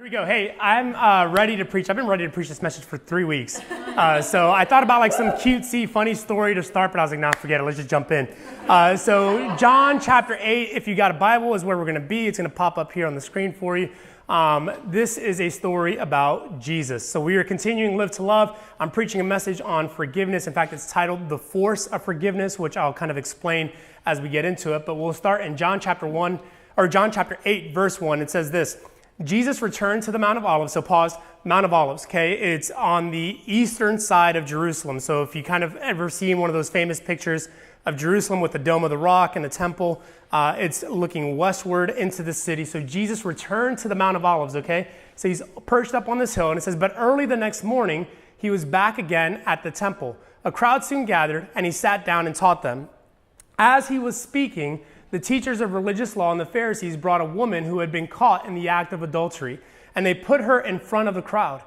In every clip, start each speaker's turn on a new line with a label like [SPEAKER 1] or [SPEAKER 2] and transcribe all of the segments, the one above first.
[SPEAKER 1] We go. Hey, I'm ready to preach. I've been ready to preach this message for 3 weeks. So I thought about like some cutesy, funny story to start, but I was like, nah, forget it. Let's just jump in. So John chapter 8, if you got a Bible, is where we're going to be. It's going to pop up here on the screen for you. This is a story about Jesus. So we are continuing Live to Love. I'm preaching a message on forgiveness. In fact, it's titled The Force of Forgiveness, which I'll kind of explain as we get into it. But we'll start in John chapter 8, verse 1. It says this: Jesus returned to the Mount of Olives. So pause, Mount of Olives, okay? It's on the eastern side of Jerusalem. So if you kind of ever seen one of those famous pictures of Jerusalem with the Dome of the Rock and the temple, it's looking westward into the city. So Jesus returned to the Mount of Olives, okay? So he's perched up on this hill, and it says, but early the next morning, he was back again at the temple. A crowd soon gathered, and he sat down and taught them. As he was speaking, the teachers of religious law and the Pharisees brought a woman who had been caught in the act of adultery, and they put her in front of the crowd.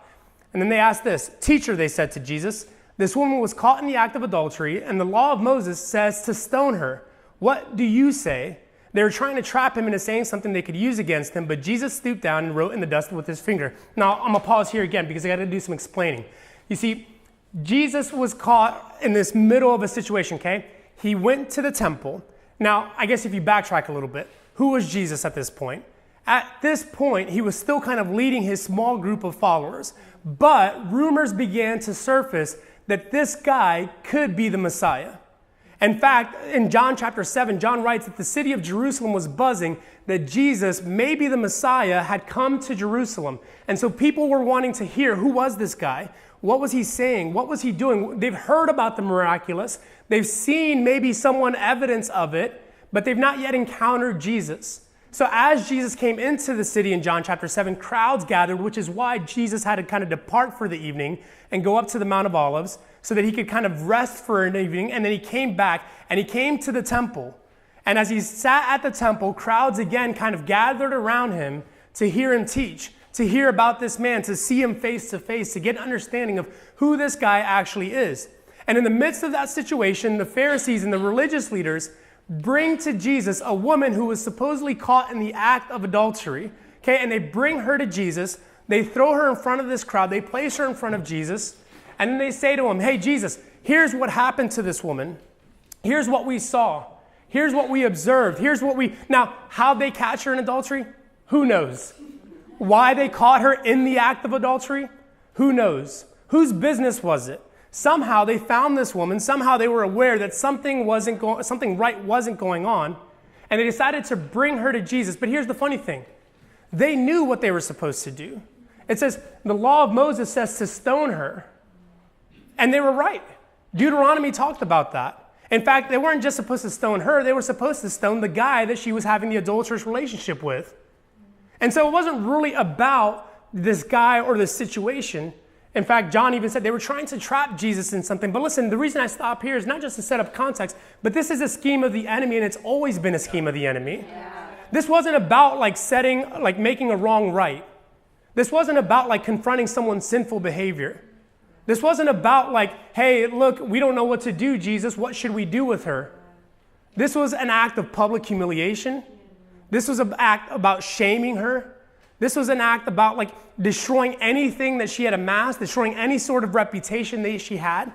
[SPEAKER 1] And then they asked this, "Teacher," they said to Jesus, "this woman was caught in the act of adultery, and the law of Moses says to stone her. What do you say?" They were trying to trap him into saying something they could use against him, but Jesus stooped down and wrote in the dust with his finger. Now, I'm going to pause here again because I got to do some explaining. You see, Jesus was caught in this middle of a situation, okay? He went to the temple. Now, I guess if you backtrack a little bit, who was Jesus at this point? At this point, he was still kind of leading his small group of followers. But rumors began to surface that this guy could be the Messiah. In fact, in John chapter 7, John writes that the city of Jerusalem was buzzing that Jesus, maybe the Messiah, had come to Jerusalem. And so people were wanting to hear, who was this guy? What was he saying? What was he doing? They've heard about the miraculous. They've seen maybe someone evidence of it, but they've not yet encountered Jesus. So as Jesus came into the city in John chapter 7, crowds gathered, which is why Jesus had to kind of depart for the evening and go up to the Mount of Olives so that he could kind of rest for an evening. And then he came back and he came to the temple. And as he sat at the temple, crowds again kind of gathered around him to hear him teach, to hear about this man, to see him face to face, to get an understanding of who this guy actually is. And in the midst of that situation, the Pharisees and the religious leaders bring to Jesus a woman who was supposedly caught in the act of adultery, okay? And they bring her to Jesus. They throw her in front of this crowd. They place her in front of Jesus. And then they say to him, hey, Jesus, here's what happened to this woman. Here's what we saw. Here's what we observed. Now, how'd they catch her in adultery? Who knows? Why they caught her in the act of adultery? Who knows? Whose business was it? Somehow they found this woman. Somehow they were aware that something right wasn't going on. And they decided to bring her to Jesus. But here's the funny thing. They knew what they were supposed to do. It says, the law of Moses says to stone her. And they were right. Deuteronomy talked about that. In fact, they weren't just supposed to stone her. They were supposed to stone the guy that she was having the adulterous relationship with. And so it wasn't really about this guy or this situation. In fact, John even said they were trying to trap Jesus in something. But listen, the reason I stop here is not just to set up context, but this is a scheme of the enemy, and it's always been a scheme of the enemy. Yeah. This wasn't about making a wrong right. This wasn't about confronting someone's sinful behavior. This wasn't about hey, look, we don't know what to do, Jesus. What should we do with her? This was an act of public humiliation. This was an act about shaming her. This was an act about destroying anything that she had amassed, destroying any sort of reputation that she had.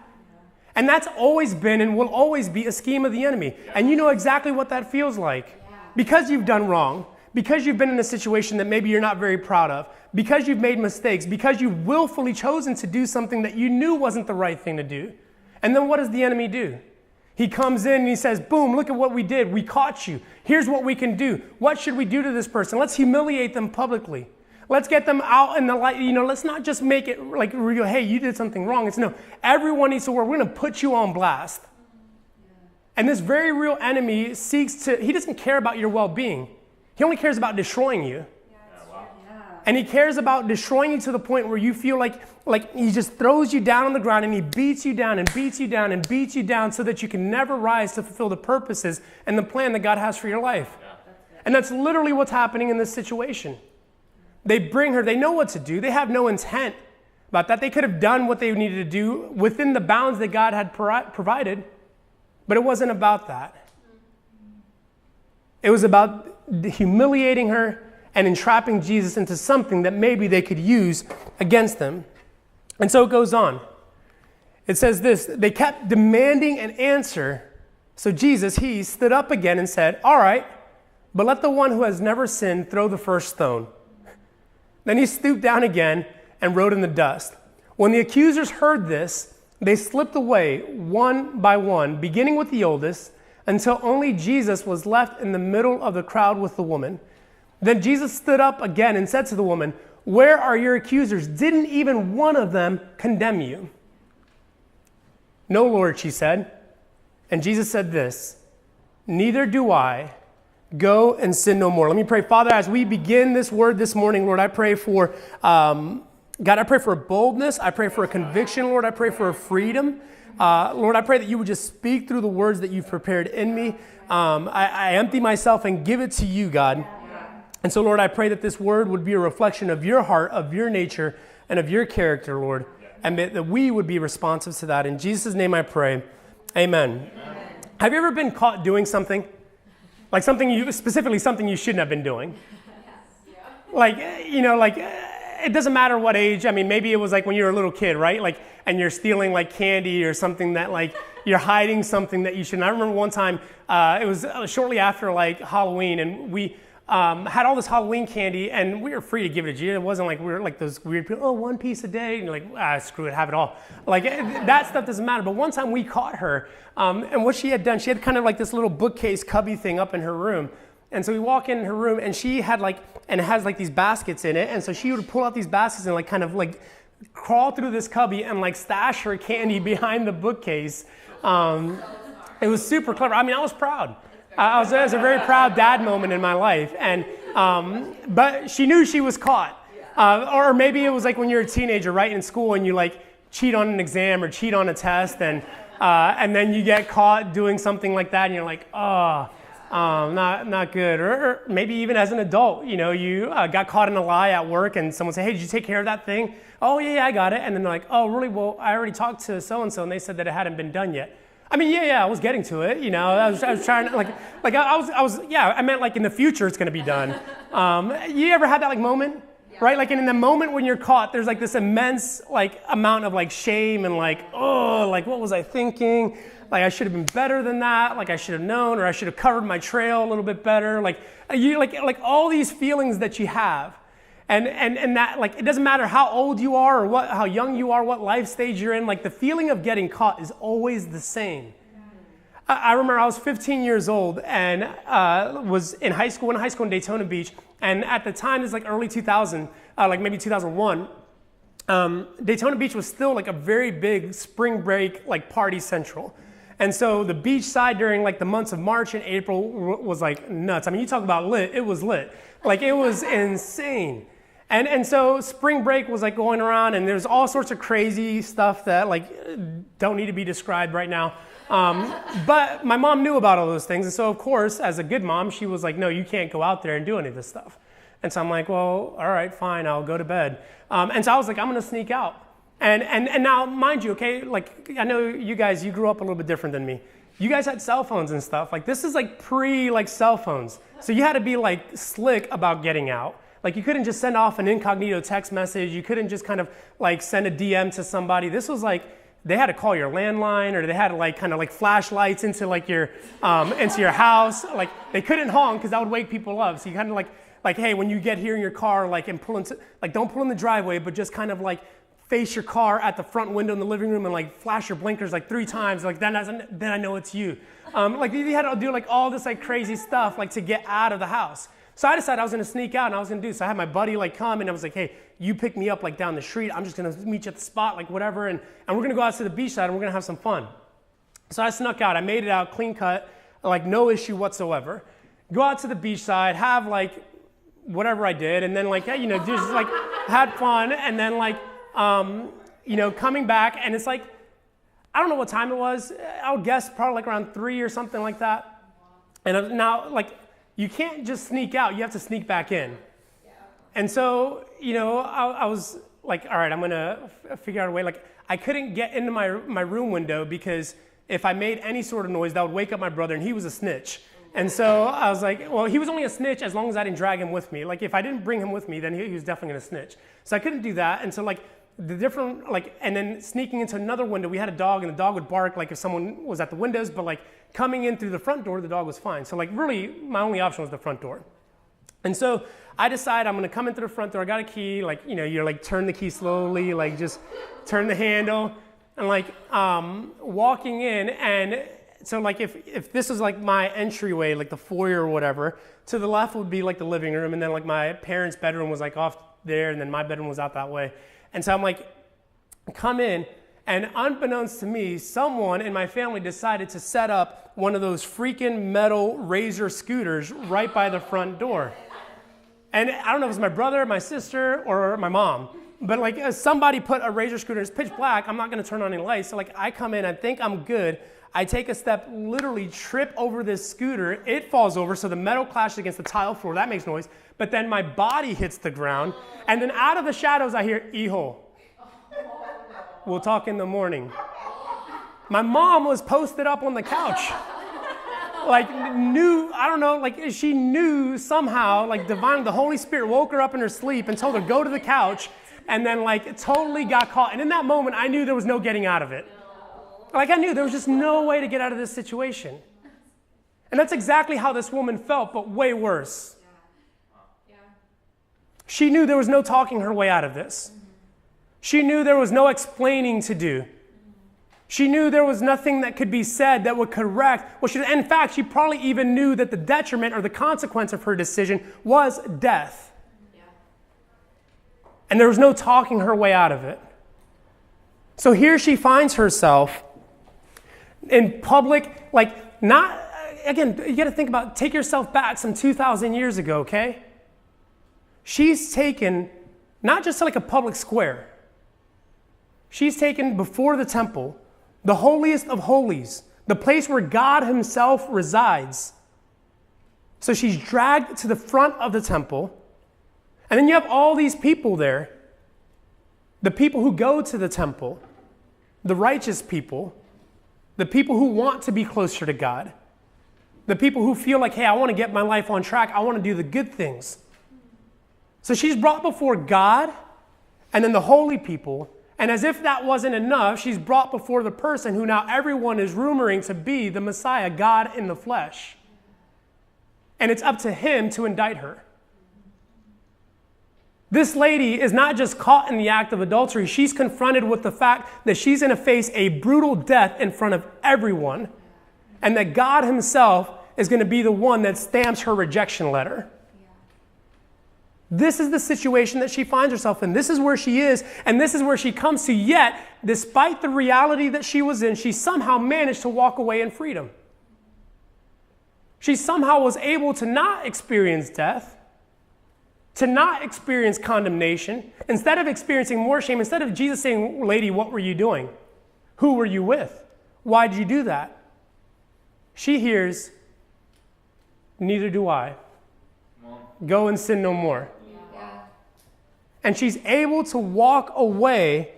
[SPEAKER 1] And that's always been and will always be a scheme of the enemy. And you know exactly what that feels like. Because you've done wrong, because you've been in a situation that maybe you're not very proud of, because you've made mistakes, because you've willfully chosen to do something that you knew wasn't the right thing to do. And then what does the enemy do? He comes in and he says, boom, look at what we did. We caught you. Here's what we can do. What should we do to this person? Let's humiliate them publicly. Let's get them out in the light. Let's not just make it real, hey, you did something wrong. It's no, everyone needs to work. We're going to put you on blast. And this very real enemy he doesn't care about your well-being. He only cares about destroying you. And he cares about destroying you to the point where you feel like he just throws you down on the ground and he beats you down and beats you down and beats you down so that you can never rise to fulfill the purposes and the plan that God has for your life. Yeah. And that's literally what's happening in this situation. They bring her, they know what to do. They have no intent about that. They could have done what they needed to do within the bounds that God had provided, but it wasn't about that. It was about humiliating her and entrapping Jesus into something that maybe they could use against them. And so it goes on. It says this, they kept demanding an answer. So Jesus, he stood up again and said, all right, but let the one who has never sinned throw the first stone. Then he stooped down again and wrote in the dust. When the accusers heard this, they slipped away one by one, beginning with the oldest, until only Jesus was left in the middle of the crowd with the woman. Then Jesus stood up again and said to the woman, where are your accusers? Didn't even one of them condemn you? No, Lord, she said. And Jesus said this, neither do I. Go and sin no more. Let me pray. Father, as we begin this word this morning, Lord, I pray for, God, I pray for a boldness. I pray for a conviction, Lord. I pray for a freedom. Lord, I pray that you would just speak through the words that you've prepared in me. I empty myself and give it to you, God. And so, Lord, I pray that this word would be a reflection of your heart, of your nature, and of your character, Lord, and that we would be responsive to that. In Jesus' name I pray. Amen. Have you ever been caught doing something? Like something you shouldn't have been doing. Like, it doesn't matter what age. I mean, maybe it was like when you were a little kid, right? Like, and you're stealing like candy or something that like you're hiding something that you shouldn't. I remember one time, it was shortly after like Halloween, and we had all this Halloween candy, and we were free to give it to you. It wasn't like we were like those weird people, oh, one piece a day. And you're like, screw it, have it all. Like that stuff doesn't matter. But one time we caught her, and what she had done, she had kind of like this little bookcase cubby thing up in her room. And so we walk in her room, and she had like, and it has like these baskets in it. And so she would pull out these baskets and like kind of like crawl through this cubby and like stash her candy behind the bookcase. It was super clever. I mean, I was proud. It was a very proud dad moment in my life. And but she knew she was caught. Or maybe it was like when you're a teenager, right, in school, and you like cheat on an exam or cheat on a test, and then you get caught doing something like that, and you're like, not good. Or maybe even as an adult, you got caught in a lie at work, and someone said, hey, did you take care of that thing? Oh, yeah, I got it. And then they're like, oh, really? Well, I already talked to so-and-so, and they said that it hadn't been done yet. I mean, yeah, I was getting to it, I was trying to, I meant like in the future it's going to be done. You ever had that like moment, right? Like in the moment when you're caught, there's like this immense like amount of like shame and like, oh, like what was I thinking? Like I should have been better than that. Like I should have known, or I should have covered my trail a little bit better. Like you like all these feelings that you have. And that, like, it doesn't matter how old you are or how young you are, what life stage you're in, like the feeling of getting caught is always the same. I remember I was 15 years old and was in high school in Daytona Beach. And at the time, it's like early 2000, like maybe 2001, Daytona Beach was still like a very big spring break, like party central. And so the beach side during like the months of March and April was like nuts. I mean, you talk about lit, it was lit. Like it was insane. And so spring break was like going around, and there's all sorts of crazy stuff that like don't need to be described right now. But my mom knew about all those things. And so of course, as a good mom, she was like, no, you can't go out there and do any of this stuff. And so I'm like, well, all right, fine, I'll go to bed. And so I was like, I'm gonna sneak out. And now, mind you, okay, like I know you guys, you grew up a little bit different than me. You guys had cell phones and stuff. Like this is like like cell phones. So you had to be like slick about getting out. Like you couldn't just send off an incognito text message. You couldn't just kind of like send a DM to somebody. This was like, they had to call your landline, or they had to like kind of like flashlights into like your, into your house. Like they couldn't honk because that would wake people up. So you kind of like, hey, when you get here in your car, like and pull into, like don't pull in the driveway, but just kind of like face your car at the front window in the living room and like flash your blinkers like 3 times. Like then I know it's you. Like you had to do like all this like crazy stuff like to get out of the house. So I decided I was going to sneak out and I was going to do. So I had my buddy like come, and I was like, hey, you pick me up like down the street. I'm just going to meet you at the spot, like whatever. And we're going to go out to the beach side and we're going to have some fun. So I snuck out. I made it out clean cut, like no issue whatsoever. Go out to the beach side, have like whatever I did. And then like, just like had fun. And then like, coming back, and it's like, I don't know what time it was. I would guess probably like around 3 or something like that. And now like, you can't just sneak out, you have to sneak back in. Yeah. And so, I was like, all right, I'm gonna figure out a way. Like, I couldn't get into my room window because if I made any sort of noise, that would wake up my brother, and he was a snitch. And so I was like, well, he was only a snitch as long as I didn't drag him with me. Like if I didn't bring him with me, then he was definitely going to snitch. So I couldn't do that. And so like and then sneaking into another window, we had a dog and the dog would bark like if someone was at the windows, but like coming in through the front door, the dog was fine. So like really my only option was the front door. And so I decided I'm going to come in through the front door. I got a key, like, you're like turn the key slowly, like just turn the handle and like walking in. And so like if this is like my entryway, like the foyer or whatever, to the left would be like the living room. And then like my parents' bedroom was like off there. And then my bedroom was out that way. And so I'm like, come in, and unbeknownst to me, someone in my family decided to set up one of those freaking metal Razor scooters right by the front door. And I don't know if it was my brother, my sister, or my mom, but like somebody put a Razor scooter, it's pitch black, I'm not gonna turn on any lights. So like I come in, I think I'm good. I take a step, literally trip over this scooter, it falls over, so the metal clashes against the tile floor, that makes noise, but then my body hits the ground, and then out of the shadows I hear, "Hijo, we'll talk in the morning." My mom was posted up on the couch. Like she knew somehow, like divine, the Holy Spirit woke her up in her sleep and told her, go to the couch, and then like totally got caught. And in that moment, I knew there was no getting out of it. Like I knew there was just no way to get out of this situation. And that's exactly how this woman felt, but way worse. She knew there was no talking her way out of this. She knew there was no explaining to do. She knew there was nothing that could be said that would correct. In fact, she probably even knew that the detriment or the consequence of her decision was death. Yeah. And there was no talking her way out of it. So here she finds herself in public, again, you got to think about, take yourself back some 2,000 years ago, okay? She's taken, not just like a public square, she's taken before the temple, the holiest of holies, the place where God himself resides. So she's dragged to the front of the temple, and then you have all these people there, the people who go to the temple, the righteous people, the people who want to be closer to God, the people who feel like, hey, I want to get my life on track, I want to do the good things. So she's brought before God and then the holy people, and as if that wasn't enough, she's brought before the person who now everyone is rumoring to be the Messiah, God in the flesh. And it's up to him to indict her. This lady is not just caught in the act of adultery, she's confronted with the fact that she's going to face a brutal death in front of everyone, and that God himself is going to be the one that stamps her rejection letter. This is the situation that she finds herself in. This is where she is, and this is where she comes to. Yet, despite the reality that she was in, she somehow managed to walk away in freedom. She somehow was able to not experience death, to not experience condemnation. Instead of experiencing more shame, instead of Jesus saying, lady, what were you doing? Who were you with? Why did you do that? She hears, neither do I. Go and sin no more. Yeah. And she's able to walk away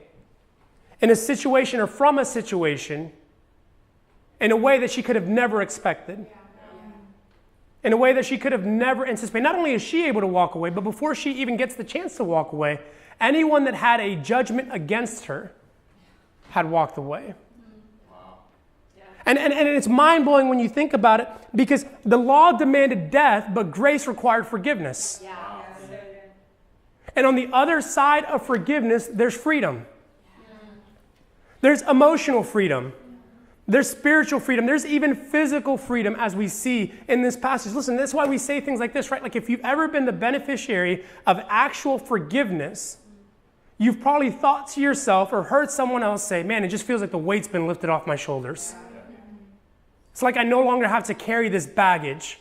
[SPEAKER 1] in a situation or from a situation in a way that she could have never expected. Yeah. In a way that she could have never anticipated. Not only is she able to walk away, but before she even gets the chance to walk away, anyone that had a judgment against her had walked away. And it's mind-blowing when you think about it, because the law demanded death, but grace required forgiveness. Yeah. And on the other side of forgiveness, there's freedom. There's emotional freedom. There's spiritual freedom. There's even physical freedom, as we see in this passage. Listen, that's why we say things like this, right? Like if you've ever been the beneficiary of actual forgiveness, you've probably thought to yourself or heard someone else say, man, it just feels like the weight's been lifted off my shoulders. It's like I no longer have to carry this baggage.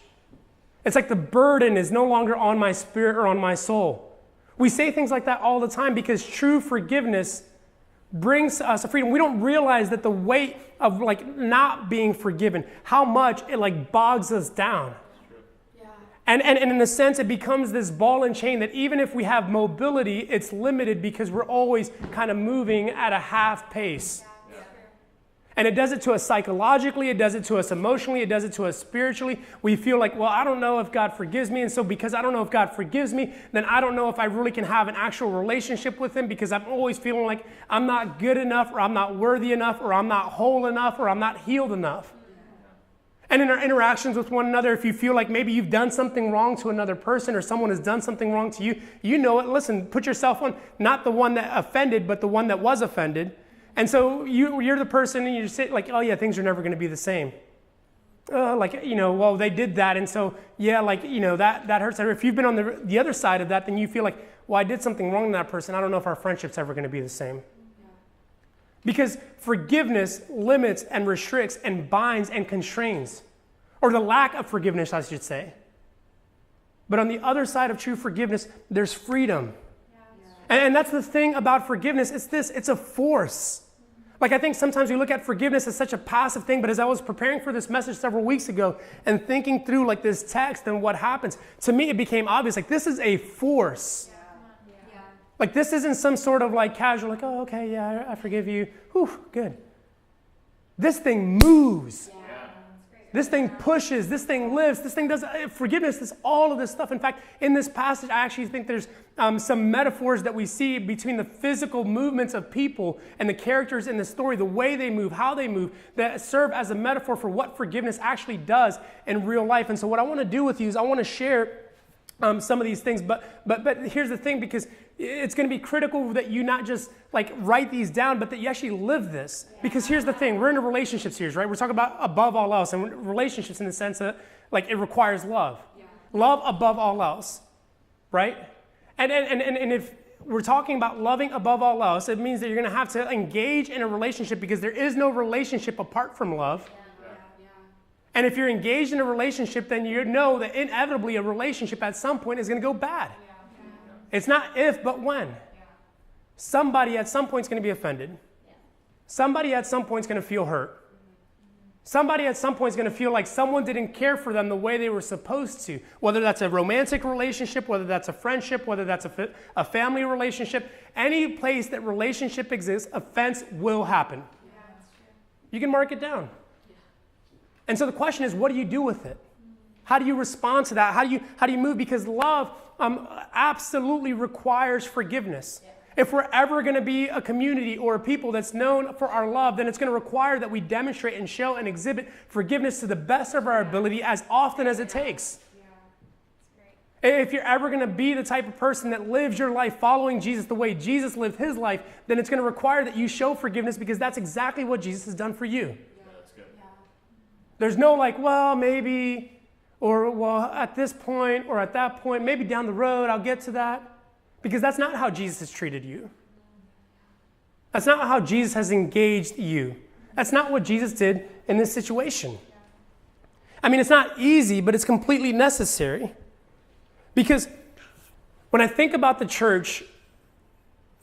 [SPEAKER 1] It's like the burden is no longer on my spirit or on my soul. We say things like that all the time because true forgiveness brings us a freedom. We don't realize that the weight of not being forgiven, how much it bogs us down. Yeah. And in a sense, it becomes this ball and chain that even if we have mobility, it's limited because we're always kind of moving at a half pace. And it does it to us psychologically, it does it to us emotionally, it does it to us spiritually. We feel like, well, I don't know if God forgives me, and so because I don't know if God forgives me, then I don't know if I really can have an actual relationship with him, because I'm always feeling like I'm not good enough, or I'm not worthy enough, or I'm not whole enough, or I'm not healed enough. And in our interactions with one another, if you feel like maybe you've done something wrong to another person, or someone has done something wrong to you, you know it. Listen, put yourself on, not the one that offended, but the one that was offended. And so you're the person, and you sit like, oh yeah, things are never going to be the same. Well, they did that, and so yeah, that hurts. If you've been on the other side of that, then you feel like, well, I did something wrong to that person. I don't know if our friendship's ever going to be the same. Because forgiveness limits and restricts and binds and constrains, or the lack of forgiveness, I should say. But on the other side of true forgiveness, there's freedom. And that's the thing about forgiveness. It's a force. Like, I think sometimes we look at forgiveness as such a passive thing, but as I was preparing for this message several weeks ago and thinking through like this text and what happens, to me it became obvious, like this is a force. Yeah. Like this isn't some sort of like casual, like, oh, okay, yeah, I forgive you. Whew, good. This thing moves. Yeah. This thing pushes, this thing lives, this thing does, forgiveness is all of this stuff. In fact, in this passage, I actually think there's some metaphors that we see between the physical movements of people and the characters in the story, the way they move, how they move, that serve as a metaphor for what forgiveness actually does in real life. And so what I want to do with you is I want to share some of these things, but here's the thing, because it's going to be critical that you not just like write these down, but that you actually live this. Because here's the thing, we're in a relationship series, right? We're talking about above all else, and relationships in the sense that like it requires love. Yeah. Love above all else, right? And if we're talking about loving above all else, it means that you're going to have to engage in a relationship, because there is no relationship apart from love. And if you're engaged in a relationship, then you know that inevitably a relationship at some point is going to go bad. It's not if, but when. Somebody at some point is going to be offended. Somebody at some point is going to feel hurt. Somebody at some point is going to feel like someone didn't care for them the way they were supposed to. Whether that's a romantic relationship, whether that's a friendship, whether that's a family relationship, any place that relationship exists, offense will happen. You can mark it down. And so the question is, what do you do with it? How do you respond to that? How do you move? Because love absolutely requires forgiveness. Yeah. If we're ever going to be a community or a people that's known for our love, then it's going to require that we demonstrate and show and exhibit forgiveness to the best of our ability as often as it takes. Yeah. If you're ever going to be the type of person that lives your life following Jesus the way Jesus lived his life, then it's going to require that you show forgiveness, because that's exactly what Jesus has done for you. There's no like, well, maybe, or well, at this point or at that point, maybe down the road, I'll get to that. Because that's not how Jesus has treated you. That's not how Jesus has engaged you. That's not what Jesus did in this situation. I mean, it's not easy, but it's completely necessary. Because when I think about the church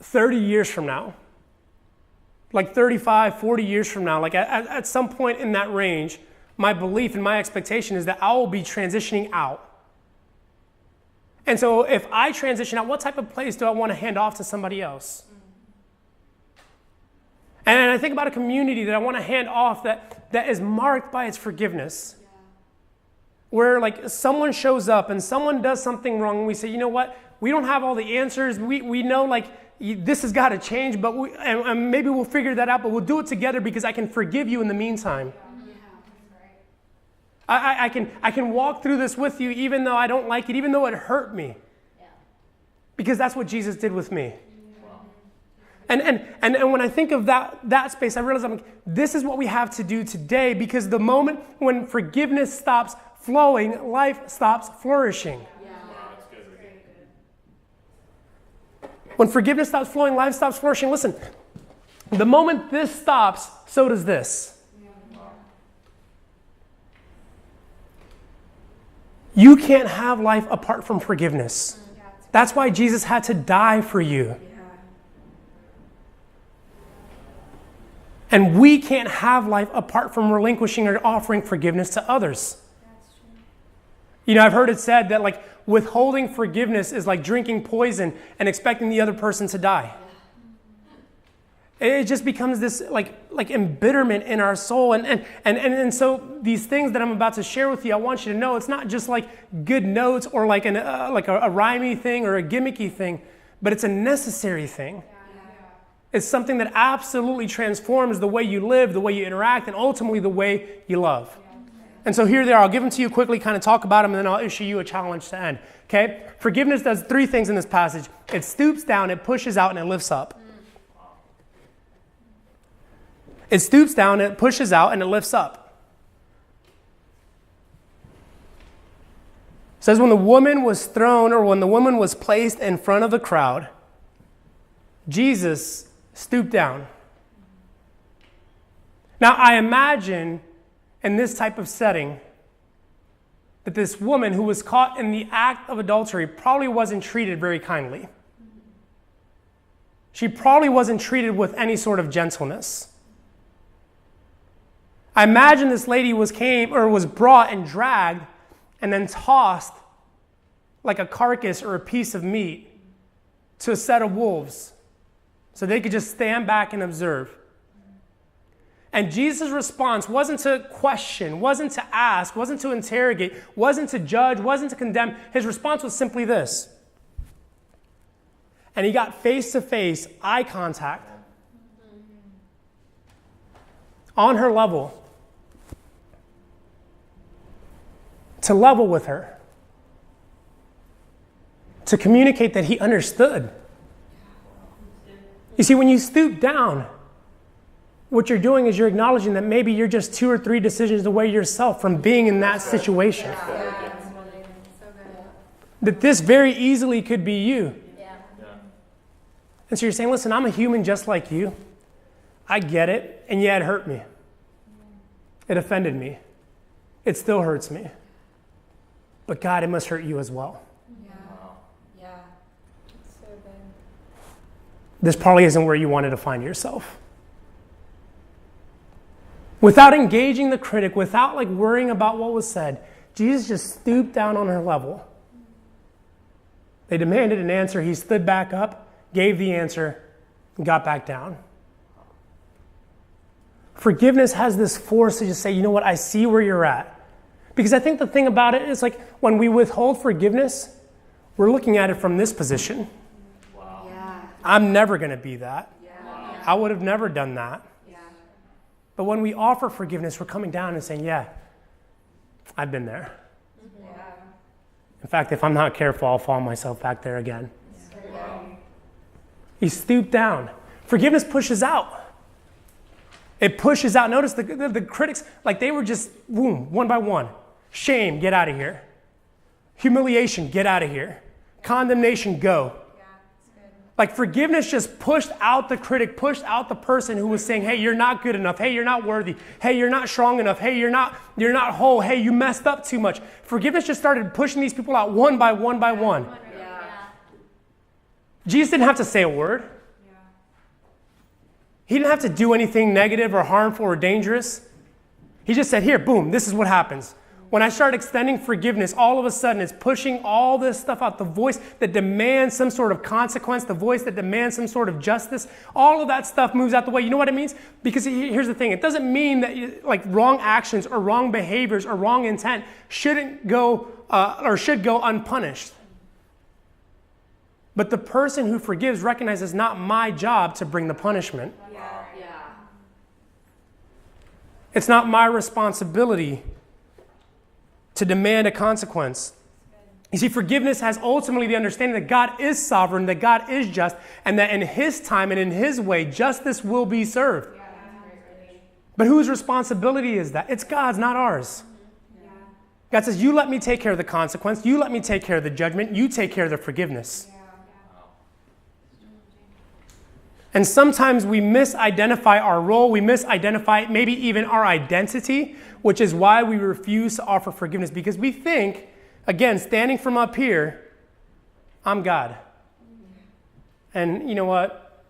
[SPEAKER 1] 30 years from now, like 35, 40 years from now, like at some point in that range, my belief and my expectation is that I will be transitioning out. And so if I transition out, what type of place do I want to hand off to somebody else? And I think about a community that I want to hand off that is marked by its forgiveness. Yeah. Where like someone shows up and someone does something wrong, and we say, you know what? We don't have all the answers. We know like this has got to change, but and maybe we'll figure that out, but we'll do it together because I can forgive you in the meantime. I can walk through this with you even though I don't like it, even though it hurt me. Yeah. Because that's what Jesus did with me. Wow. And when I think of that space, I realize this is what we have to do today, because the moment when forgiveness stops flowing, life stops flourishing. Yeah. Wow, that's good. When forgiveness stops flowing, life stops flourishing. Listen, the moment this stops, so does this. You can't have life apart from forgiveness. That's why Jesus had to die for you. And we can't have life apart from relinquishing or offering forgiveness to others. You know, I've heard it said that like withholding forgiveness is like drinking poison and expecting the other person to die. It just becomes this like embitterment in our soul. And so these things that I'm about to share with you, I want you to know it's not just like good notes or like a rhymey thing or a gimmicky thing, but it's a necessary thing. It's something that absolutely transforms the way you live, the way you interact, and ultimately the way you love. And so here they are. I'll give them to you quickly, kind of talk about them, and then I'll issue you a challenge to end. Okay? Forgiveness does three things in this passage. It stoops down, it pushes out, and it lifts up. It stoops down, it pushes out, and it lifts up. It says when the woman was thrown, or when the woman was placed in front of the crowd, Jesus stooped down. Now, I imagine in this type of setting that this woman who was caught in the act of adultery probably wasn't treated very kindly. She probably wasn't treated with any sort of gentleness. I imagine this lady was brought and dragged and then tossed like a carcass or a piece of meat to a set of wolves so they could just stand back and observe. And Jesus' response wasn't to question, wasn't to ask, wasn't to interrogate, wasn't to judge, wasn't to condemn. His response was simply this. And he got face-to-face eye contact on her level to level with her, to communicate that he understood. You see, when you stoop down, what you're doing is you're acknowledging that maybe you're just 2 or 3 decisions away yourself from being in that situation. That this very easily could be you. And so you're saying, listen, I'm a human just like you. I get it, and yeah, it hurt me. It offended me. It still hurts me. But God, it must hurt you as well.
[SPEAKER 2] Yeah. It's so good.
[SPEAKER 1] This probably isn't where you wanted to find yourself. Without engaging the critic, without like worrying about what was said, Jesus just stooped down on her level. They demanded an answer. He stood back up, gave the answer, and got back down. Forgiveness has this force to just say, you know what, I see where you're at. Because I think the thing about it is like when we withhold forgiveness, we're looking at it from this position.
[SPEAKER 2] Wow. Yeah.
[SPEAKER 1] I'm never going to be that.
[SPEAKER 2] Yeah.
[SPEAKER 1] I would have never done that.
[SPEAKER 2] Yeah.
[SPEAKER 1] But when we offer forgiveness, we're coming down and saying, yeah, I've been there.
[SPEAKER 2] Yeah.
[SPEAKER 1] In fact, if I'm not careful, I'll fall myself back there again.
[SPEAKER 2] Yeah.
[SPEAKER 1] He stooped down. Forgiveness pushes out. It pushes out. Notice the critics, like they were just, boom, one by one. Shame, get out of here. Humiliation, get out of here. Condemnation, go.
[SPEAKER 2] Yeah, it's good.
[SPEAKER 1] Like forgiveness just pushed out the critic, pushed out the person who was saying, hey, you're not good enough. Hey, you're not worthy. Hey, you're not strong enough. Hey, you're not whole. Hey, you messed up too much. Forgiveness just started pushing these people out one by one by one.
[SPEAKER 2] Yeah.
[SPEAKER 1] Jesus didn't have to say a word. He didn't have to do anything negative or harmful or dangerous. He just said, here, boom, this is what happens. When I start extending forgiveness, all of a sudden it's pushing all this stuff out. The voice that demands some sort of consequence, the voice that demands some sort of justice, all of that stuff moves out the way. You know what it means? Because here's the thing. It doesn't mean that like wrong actions or wrong behaviors or wrong intent shouldn't go or should go unpunished. But the person who forgives recognizes it's not my job to bring the punishment. It's not my responsibility to demand a consequence. You see, forgiveness has ultimately the understanding that God is sovereign, that God is just, and that in His time and in His way, justice will be served. But whose responsibility is that? It's God's, not ours. God says, you let me take care of the consequence, you let me take care of the judgment, you take care of the forgiveness. And sometimes we misidentify our role, we misidentify maybe even our identity, which is why we refuse to offer forgiveness, because we think, again, standing from up here, I'm God. And you know what?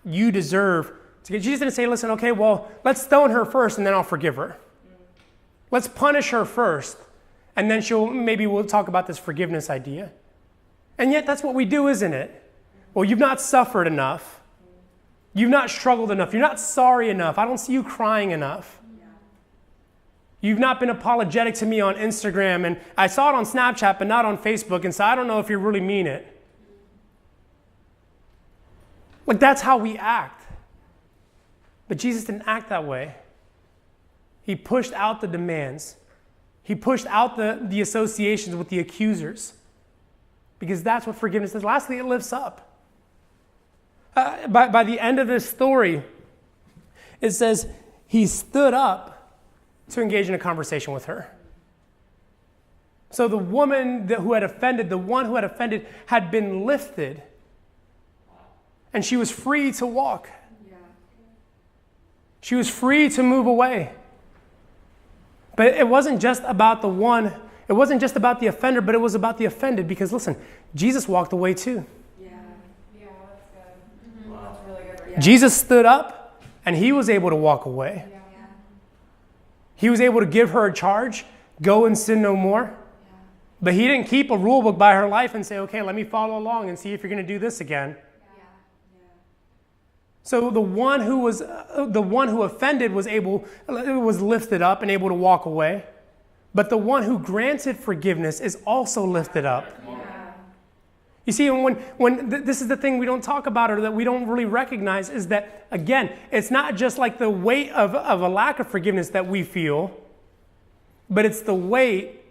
[SPEAKER 1] You deserve to get. Jesus didn't say, listen, okay, well, let's stone her first and then I'll forgive her. Let's punish her first and then maybe we'll talk about this forgiveness idea. And yet that's what we do, isn't it? Well, you've not suffered enough. You've not struggled enough. You're not sorry enough. I don't see you crying enough. You've not been apologetic to me on Instagram, and I saw it on Snapchat, but not on Facebook, and so I don't know if you really mean it. Like, that's how we act. But Jesus didn't act that way. He pushed out the demands. He pushed out the associations with the accusers, because that's what forgiveness is. Lastly, it lifts up. By the end of this story, it says he stood up to engage in a conversation with her. So the woman who had offended, the one who had offended, had been lifted, and she was free to walk. She was free to move away. But it wasn't just about the one, it wasn't just about the offender, but it was about the offended, because listen, Jesus walked away too.
[SPEAKER 2] Yeah, that's good. Wow. That's really good. Yeah.
[SPEAKER 1] Jesus stood up and he was able to walk away.
[SPEAKER 2] Yeah.
[SPEAKER 1] He was able to give her a charge, go and sin no more.
[SPEAKER 2] Yeah.
[SPEAKER 1] But he didn't keep a rule book by her life and say, okay, let me follow along and see if you're going to do this again. So the one who offended was lifted up and able to walk away. But the one who granted forgiveness is also lifted up.
[SPEAKER 2] Yeah.
[SPEAKER 1] You see, this is the thing we don't talk about, or that we don't really recognize, is that, again, it's not just like the weight of a lack of forgiveness that we feel, but it's the weight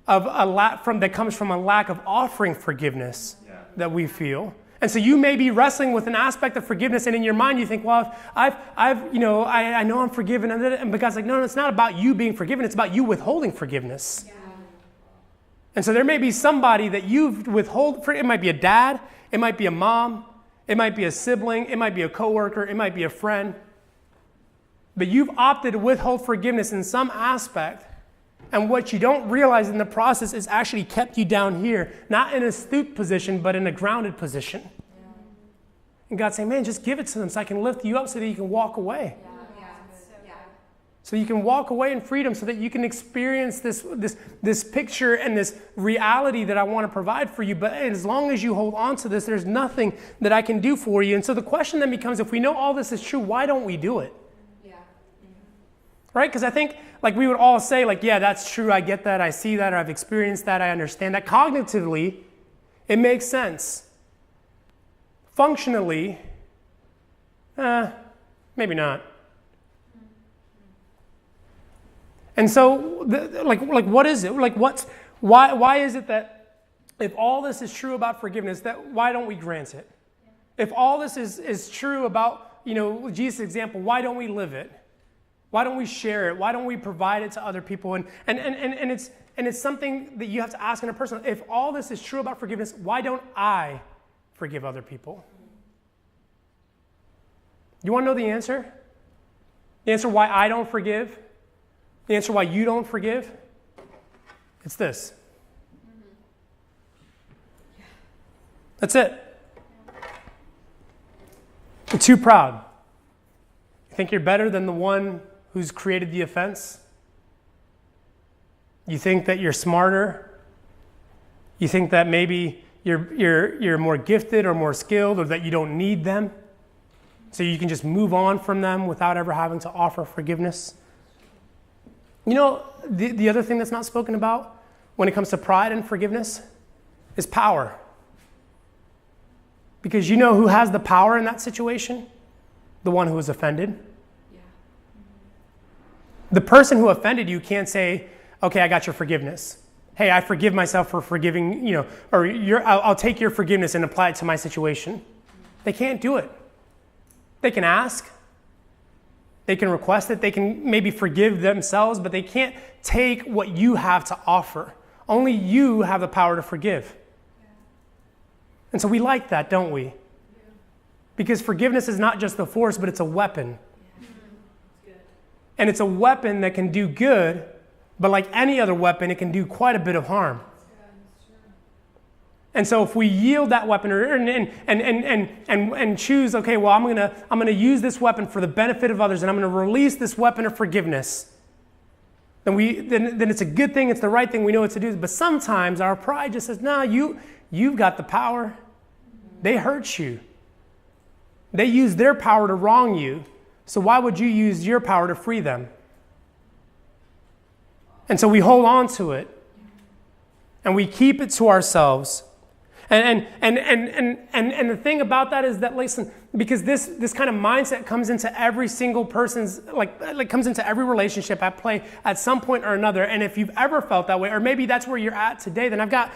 [SPEAKER 1] of that comes from a lack of offering forgiveness that we feel. And so you may be wrestling with an aspect of forgiveness, and in your mind you think, well, I know I'm forgiven, and God's like, no, it's not about you being forgiven, it's about you withholding forgiveness. Yeah. And so there may be somebody that you've withhold. It might be a dad, it might be a mom, it might be a sibling, it might be a coworker, it might be a friend. But you've opted to withhold forgiveness in some aspect. And what you don't realize in the process is actually kept you down here, not in a stooped position, but in a grounded position. Yeah. And God's saying, man, just give it to them so I can lift you up so that you can walk away. So you can walk away in freedom, so that you can experience this picture and this reality that I want to provide for you. But as long as you hold on to this, there's nothing that I can do for you. And so the question then becomes, if we know all this is true, why don't we do it? Right? Because I think we would all say, yeah, that's true. I get that. I see that. Or I've experienced that. I understand that. Cognitively, it makes sense. Functionally, maybe not. And so, what is it? Why is it that if all this is true about forgiveness, that why don't we grant it? If all this is true about, Jesus' example, why don't we live it? Why don't we share it? Why don't we provide it to other people? And it's something that you have to ask in a person. If all this is true about forgiveness, why don't I forgive other people? You want to know the answer? The answer why I don't forgive? The answer why you don't forgive? It's this. That's it. You're too proud. You think you're better than the one who's created the offense? You think that you're smarter? You think that maybe you're more gifted or more skilled, or that you don't need them, so you can just move on from them without ever having to offer forgiveness? The other thing that's not spoken about when it comes to pride and forgiveness is power. Because you know who has the power in that situation? The one who was offended. Yeah. The person who offended you can't say, okay, I got your forgiveness. Hey, I forgive myself for forgiving, or I'll take your forgiveness and apply it to my situation. They can't do it. They can ask. They can request it. They can maybe forgive themselves, but they can't take what you have to offer. Only you have the power to forgive. Yeah. And so we like that, don't we? Yeah. Because forgiveness is not just a force, but it's a weapon. Yeah. Good. And it's a weapon that can do good, but like any other weapon, it can do quite a bit of harm. And so if we yield that weapon and choose, okay, well, I'm gonna use this weapon for the benefit of others, and I'm gonna release this weapon of forgiveness, then it's a good thing, it's the right thing, we know what to do. But sometimes our pride just says, no, you've got the power. They hurt you. They use their power to wrong you. So why would you use your power to free them? And so we hold on to it. And we keep it to ourselves. And the thing about that is that, listen, because this kind of mindset comes into every single person's, like comes into every relationship at play at some point or another. And if you've ever felt that way, or maybe that's where you're at today, then I've got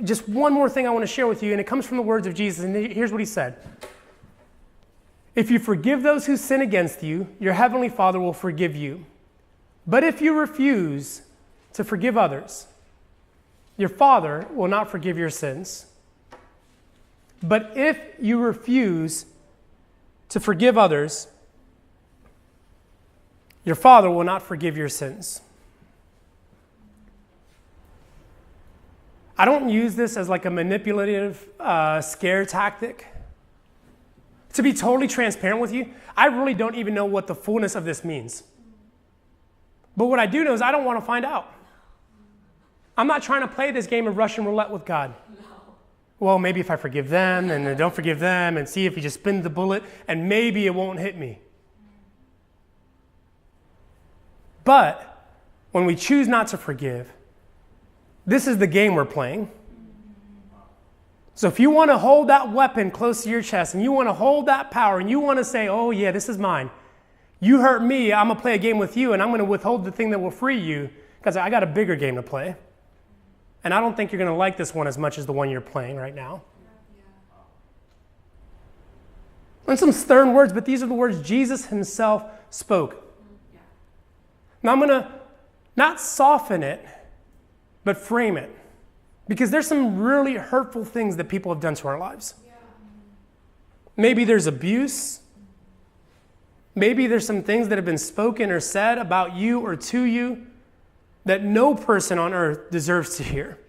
[SPEAKER 1] just one more thing I want to share with you. And it comes from the words of Jesus. And here's what he said. If you forgive those who sin against you, your heavenly Father will forgive you. But if you refuse to forgive others, your Father will not forgive your sins. But if you refuse to forgive others, your Father will not forgive your sins. I don't use this as like a manipulative scare tactic. To be totally transparent with you, I really don't even know what the fullness of this means. But what I do know is I don't want to find out. I'm not trying to play this game of Russian roulette with God. Well, maybe if I forgive them and then don't forgive them and see if he just spins the bullet and maybe it won't hit me. But when we choose not to forgive, this is the game we're playing. So if you want to hold that weapon close to your chest and you want to hold that power and you want to say, oh yeah, this is mine. You hurt me, I'm going to play a game with you and I'm going to withhold the thing that will free you because I got a bigger game to play. And I don't think you're going to like this one as much as the one you're playing right now. And some stern words, but these are the words Jesus himself spoke. Now I'm going to not soften it, but frame it. Because there's some really hurtful things that people have done to our lives. Maybe there's abuse. Maybe there's some things that have been spoken or said about you or to you that no person on earth deserves to hear.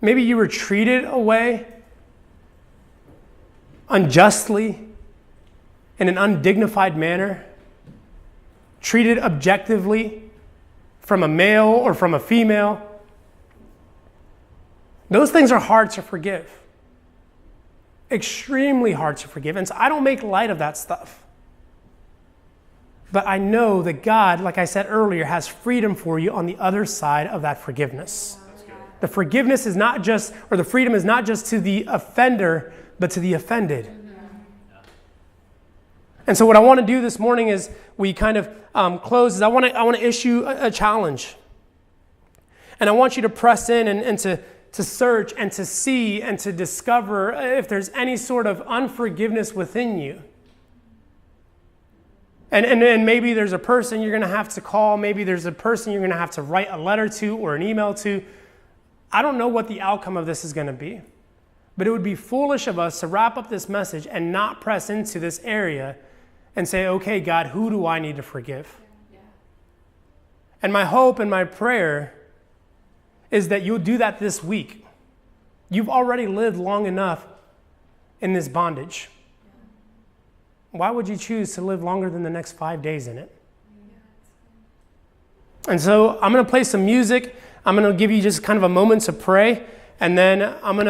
[SPEAKER 1] Maybe you were treated away unjustly, in an undignified manner, treated objectively from a male or from a female. Those things are hard to forgive. Extremely hard to forgive. And so I don't make light of that stuff. But I know that God, like I said earlier, has freedom for you on the other side of that forgiveness. The forgiveness is not just, or the freedom is not just to the offender, but to the offended. And so what I want to do this morning is we kind of close, is I want to issue a challenge. And I want you to press in and to search and to see and to discover if there's any sort of unforgiveness within you. And maybe there's a person you're going to have to call. Maybe there's a person you're going to have to write a letter to or an email to. I don't know what the outcome of this is going to be. But it would be foolish of us to wrap up this message and not press into this area and say, okay, God, who do I need to forgive? Yeah. And my hope and my prayer is that you'll do that this week. You've already lived long enough in this bondage. Why would you choose to live longer than the next 5 days in it? And so I'm going to play some music. I'm going to give you just kind of a moment to pray, and then I'm going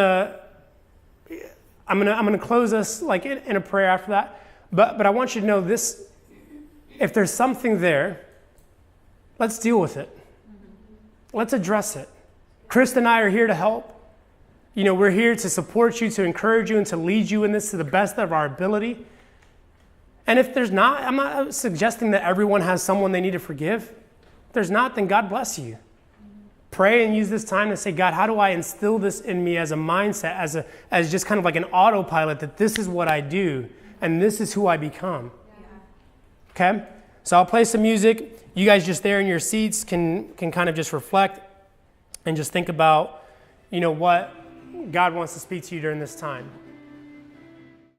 [SPEAKER 1] to close us like in a prayer after that. But I want you to know this: if there's something there, let's deal with it. Let's address it. Chris and I are here to help. You know, we're here to support you, to encourage you, and to lead you in this to the best of our ability. And if there's not, I'm not suggesting that everyone has someone they need to forgive. If there's not, then God bless you. Pray and use this time to say, God, how do I instill this in me as a mindset, as just kind of like an autopilot, that this is what I do and this is who I become. Yeah. Okay? So I'll play some music. You guys just there in your seats can kind of just reflect and just think about, you know, what God wants to speak to you during this time.